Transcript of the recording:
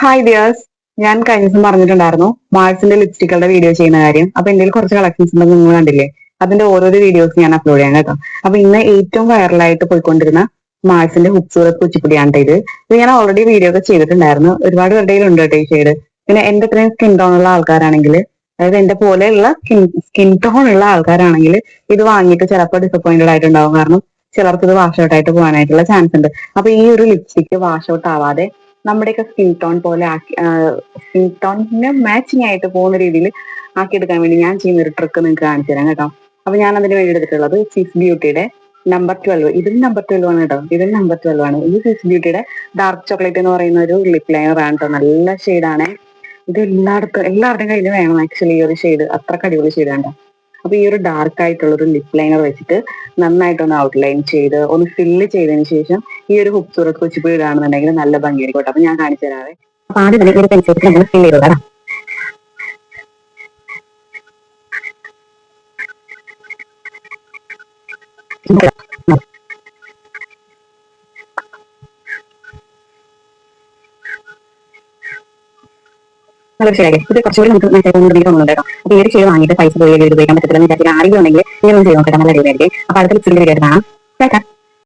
Hi dears. ഞാൻ കഴിഞ്ഞ ദിവസം പറഞ്ഞിട്ടുണ്ടായിരുന്നു മാൾസിന്റെ ലിപ്സ്റ്റിക്കുകളുടെ വീഡിയോ ചെയ്യുന്ന കാര്യം. അപ്പൊ എന്റെ കുറച്ച് കളക്ഷൻസ് ഉണ്ടെന്ന് നിങ്ങൾ കണ്ടില്ലേ? അതിന്റെ ഓരോരോ വീഡിയോസ് ഞാൻ അപ്ലോഡ് ചെയ്യാൻ കേട്ടോ. അപ്പൊ ഇന്ന് ഏറ്റവും വൈറലായിട്ട് പോയിക്കൊണ്ടിരുന്ന മാൾസിന്റെ ഹുബ്സൂരത് കുച്ചിപ്പുടിയാണ് ഇത്. ഇത് ഞാൻ ഓൾറെഡി വീഡിയോ ഒക്കെ ചെയ്തിട്ടുണ്ടായിരുന്നു. ഒരുപാട് പേരുടെ ഉണ്ട് കേട്ടോ ഈ ഷെയ്ഡ്. പിന്നെ എന്റെ അത്രയും സ്കിൻ ടോൺ ഉള്ള ആൾക്കാരാണെങ്കിൽ, അതായത് എന്റെ പോലെയുള്ള സ്കിൻ ടോൺ ഉള്ള ആൾക്കാരാണെങ്കിൽ ഇത് വാങ്ങിയിട്ട് ചിലപ്പോൾ ഡിസപ്പോയിന്റഡ് ആയിട്ടുണ്ടാവും. കാരണം ചിലർക്ക് ഇത് വാഷ് ഔട്ട് ആയിട്ട് പോകാനായിട്ടുള്ള ചാൻസ് ഉണ്ട്. അപ്പൊ ഈ ഒരു ലിപ്സ്റ്റിക്ക് വാഷ് ഔട്ട് ആവാതെ നമ്മുടെയൊക്കെ സ്കിൻ ടോൺ പോലെ ആക്കി, സ്കിൻ ടോണിന് മാച്ചിങ് ആയിട്ട് പോകുന്ന രീതിയിൽ ആക്കിയെടുക്കാൻ വേണ്ടി ഞാൻ ചെയ്യുന്ന ഒരു ട്രിക്ക് നിങ്ങൾക്ക് കാണിച്ചു തരാം കേട്ടോ. അപ്പൊ ഞാൻ അതിന് വേണ്ടി എടുത്തിട്ടുള്ളത് സിക്സ് ബ്യൂട്ടിയുടെ നമ്പർ 12. ഇതിൽ നമ്പർ 12 ആണ് കേട്ടോ. ഇതിൽ നമ്പർ 12 ആണ്. ഇത് സിക്സ് ബ്യൂട്ടിയുടെ ഡാർക്ക് ചോക്ലേറ്റ് എന്ന് പറയുന്ന ഒരു ലിപ് ലൈനർ ആണ് കേട്ടോ. നല്ല ഷെയ്ഡാണ് ഇത്. എല്ലാവരുടെയും കയ്യിൽ വേണം ആക്ച്വലി ഈ ഒരു ഷെയ്ഡ്. അത്രക്ക് അടിപൊളി ഷെയ്ഡാണ്. അപ്പൊ ഈ ഒരു ഡാർക്ക് ആയിട്ടുള്ള ഒരു ലിപ് ലൈനർ വെച്ചിട്ട് നന്നായിട്ടൊന്ന് ഔട്ട്ലൈൻ ചെയ്ത് ഒന്ന് ഫില്ല് ചെയ്തതിന് ശേഷം ഈ ഒരു ഹുബ്സൂരത് കുച്ചിപ്പുടി ഇടുകയാണെന്നുണ്ടെങ്കിൽ നല്ല ഭംഗിയായിരിക്കും. അപ്പൊ ഞാൻ കാണിച്ചു തരാവേ. അപ്പൊ ആദ്യം തന്നെ ഈ ഒരു പെൻസിൽ നമ്മൾ ഫിൽ ചെയ്തോളാം. ശരിയാക്കി ഇത് കുറച്ചുകൂടി നമുക്ക് തോന്നുന്നുണ്ട് കേട്ടോ. അപ്പൊ ഈ ഒരു ഷെയ്ഡ് വാങ്ങിയിട്ട് പൈസ പോയി ഉപയോഗിക്കാൻ പറ്റത്തില്ലെന്ന് വിചാരിച്ചിട്ട് ആരെങ്കിലും ഉണ്ടെങ്കിൽ ഇങ്ങനെ ചെയ്ത് നോക്കട്ടെ. നല്ല അടിപൊളിയായിരിക്കും. അപ്പൊ അടുത്ത ലിപ്സ്റ്റിക്കിൽ കാണാം.